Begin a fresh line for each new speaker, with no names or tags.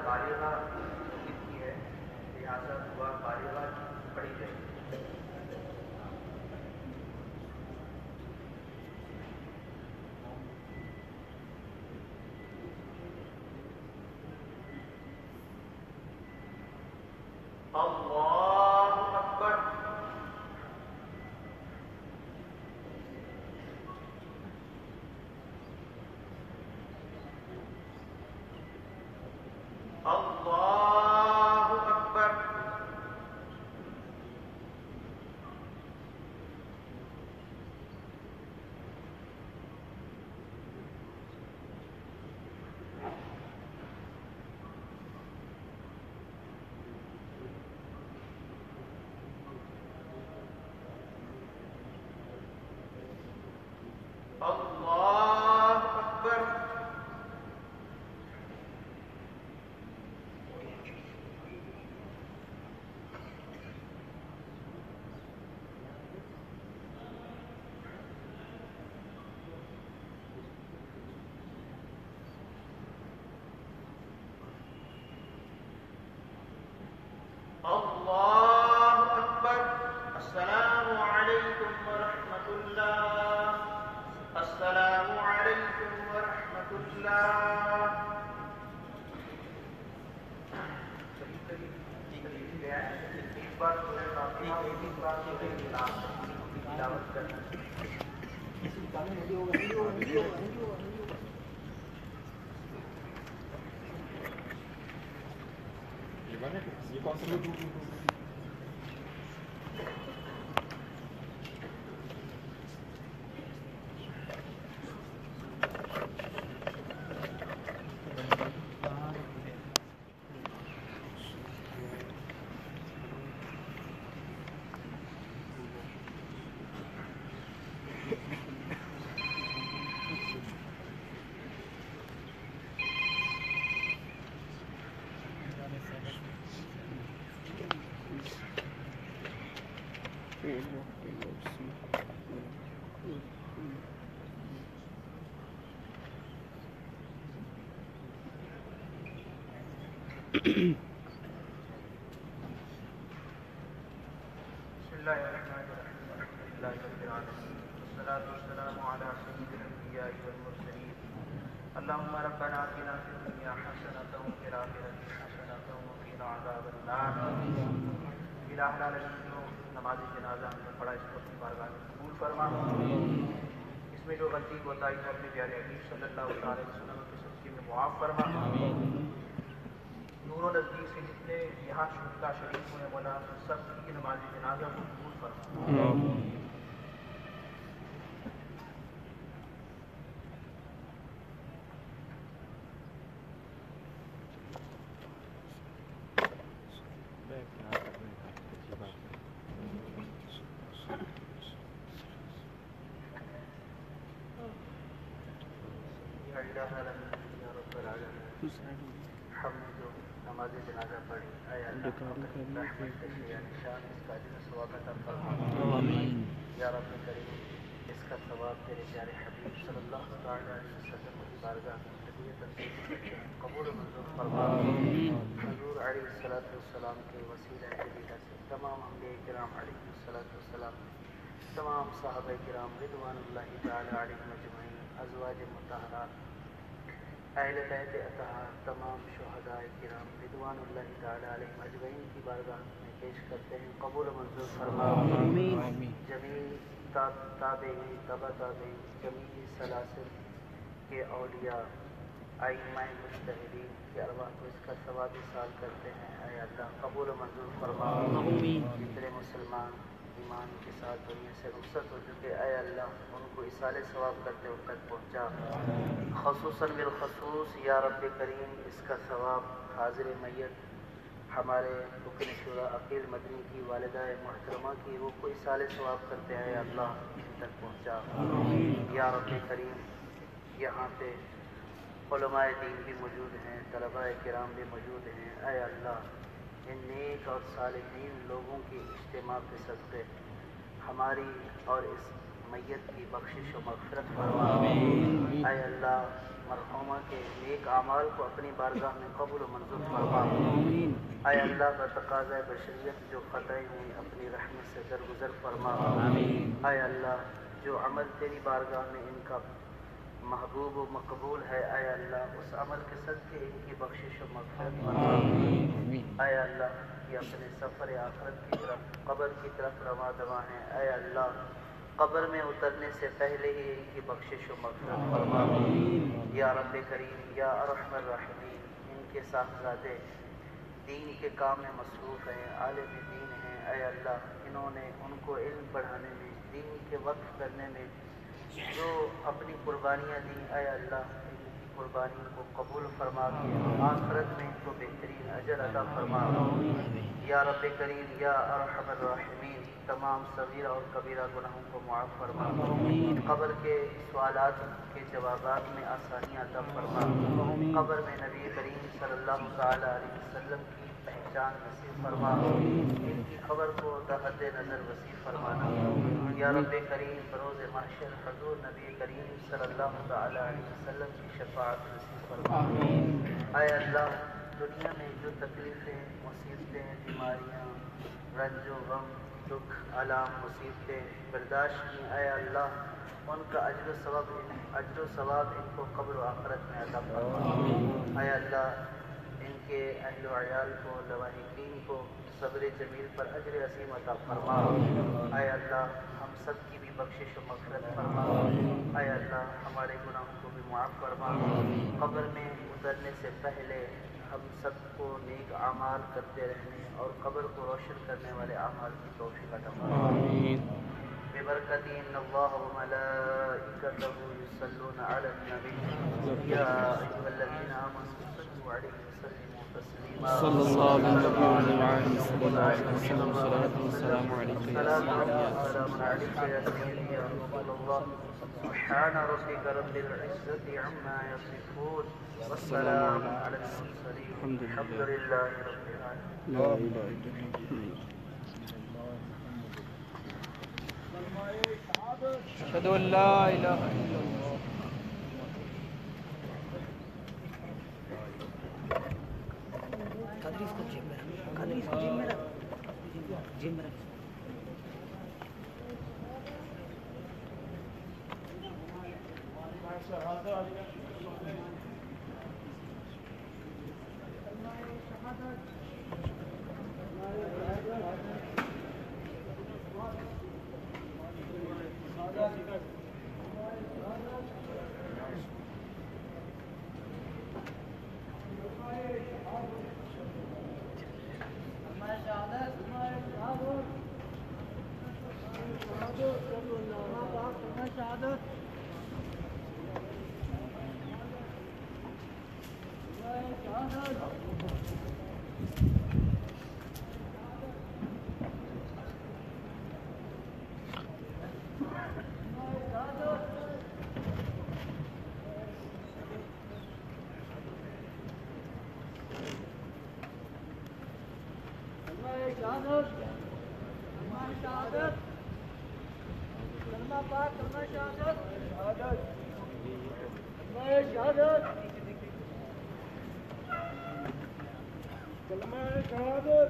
بالغہ کی ہے، لہٰذا دعا بالغہ پڑھی جائے گی۔ اللہ اکبر۔ اللہ اکبر۔ اللہ اکبر۔ اللہ اکبر۔ السلام علیکم ورحمۃ اللہ۔ السلام علیکم ورحمۃ اللہ۔ ایک بار تلاوت کرنا
یہ کون سا
بسم اللہ الرحمن الرحیم الحمد للہ رب العالمین والصلاة والسلام علی سید الانبیاء والمرسلین اللہم ربنا آتنا فی الدنیا حسنۃ وفی الآخرۃ حسنۃ وقنا عذاب النار۔ الہ العالمین جو نماز جنازہ ہم نے پڑھا اس کو اپنی بارگاہ میں قبول فرما۔ اس میں جو غلطی کوتاہی ہو اپنے پیارے حبیب صلی اللہ علیہ وسلم کے صدقے میں معاف فرما۔ نور و نزدیک سے جتنے یہاں شرکا شریف ہوئے مولا سب کی نماز جنازہ کو قبول فرما۔ یا الہ العالمین یا رب العالمین، ہم نے جو نماز جنازہ پڑھی اے اللہ رحمت سے یا نشان اس کا اجر ثواب عطا فرما۔ یا رب کریم اس کا ثواب تیرے پیارے حبیب صلی اللہ علیہ وسلم کی بارگاہ میں ہدیۃ قبول و منظور فرما۔ حضور علیہ السلام کے وسیلہ جلیلہ سے تمام انبیاء کرام علیہ السلام، تمام صحابہ کرام رضوان اللہ تعالی علیہم اجمعین، ازواج مطہرات، اہل بیت اطہار، تمام شہداء کرام رضوان اللہ تعالی علیہم اجمعین کی بارگاہ میں پیش کرتے ہیں، قبول و منظور فرما۔ جمیع تابعین، تبع تابعین، جمیع سلاسل کے اولیاء، ائمہ مجتہدین کی ارواح کو اس کا ثواب سال کرتے ہیں اے اللہ، قبول و منظور فرما۔ جتنے مسلمان ایمان کے ساتھ دنیا سے رخصت ہو چکے اے اللہ ان کو اصال ثواب کرتے ان تک پہنچا۔ خصوصاً بالخصوص یا رب کریم اس کا ثواب حاضر میت ہمارے رکن شورا عقیل مدنی کی والدہ محترمہ کی وہ کوئی اصال ثواب کرتے ہیں اے اللہ ان تک پہنچا۔ یا رب کریم یہاں پہ علماء دین بھی موجود ہیں، طلباء کرام بھی موجود ہیں اے اللہ ان نیک اور صالحین لوگوں کی اجتماع کے صدقے ہماری اور اس میت کی بخشش و مغفرت فرما۔ اے اللہ مرحومہ کے نیک اعمال کو اپنی بارگاہ میں قبول و منظور فرما۔ اے اللہ بتقاضۂ بشریت جو خطائیں ہیں اپنی رحمت سے درگزر فرما۔ اے اللہ جو عمل تیری بارگاہ میں ان کا محبوب و مقبول ہے، اے اللہ اس عمل کے صدقے ان کی بخشش و مغفرت فرما۔ اے اللہ یہ اپنے سفر آخرت کی طرف قبر کی طرف رواں دواں ہیں، اے اللہ قبر میں اترنے سے پہلے ہی ان کی بخشش و مغفرت فرما۔ یا رب کریم یا ارحم الراحمین، ان کے صاحبزادے دین کے کام میں مصروف ہیں، عالم دین ہیں، اے اللہ انہوں نے ان کو علم پڑھانے میں، دین کے وقف کرنے میں جو اپنی قربانیاں دیں، اے اللہ ان کی قربانیوں کو قبول فرما کے آخرت میں ان کو بہترین اجر عطا فرما۔ یا رب کریم یا ارحم الراحمین، تمام صغیرہ اور کبیرہ گناہوں کو معاف فرما، قبر کے سوالات کے جوابات میں آسانیاں عطا فرما، قبر میں نبی کریم صلی اللہ تعالیٰ علیہ وسلم کی پہچان نصیب فرما، ان کی قبر کو حد نظر وسیع فرمانا۔ یا رب کریم بروز محشر حضور نبی کریم صلی اللہ تعالیٰ علیہ وسلم کی شفاعت نصیب فرما۔ اے اللہ دنیا میں جو تکلیفیں، مصیبتیں، بیماریاں، رنج و غم، دکھ، آلام، مصیبتیں برداشت کی، اے اللہ ان کا اجر و ثواب ان کو قبر و آخرت میں عطا فرما۔ اے اللہ ان کے اہل و عیال کو، لواحقین کو صبر جمیل پر اجر عظیم عطا فرما۔ اے اللہ ہم سب کی بھی بخشش و مغفرت فرما۔ اے اللہ ہمارے گناہوں کو بھی معاف فرما، قبر میں اترنے سے پہلے ہم سب کو نیک اعمال کرتے رہنے اور قبر کو روشن کرنے والے اعمال کی توفیق عطا فرما۔ ببرکت ان اللہ وملائکتہ یصلون علی النبی یا ایھا الذین آمنوا صلوا علیہ وسلموا تسلیما۔
صلی اللہ علیہ وسلم، صلاۃ والسلام علیک یا
سیدی یا رسول اللہ۔ سبحان ربک رب العزۃ عما یصفون والسلام علی المرسلین الحمد للہ رب العالمین۔
اشہد ان لا الہ الا اللہ۔
قادری اس کو جیب میں رکھ، قادری اس کو جیب میں رکھ، جیب میں رکھ۔
کلمہ شہادت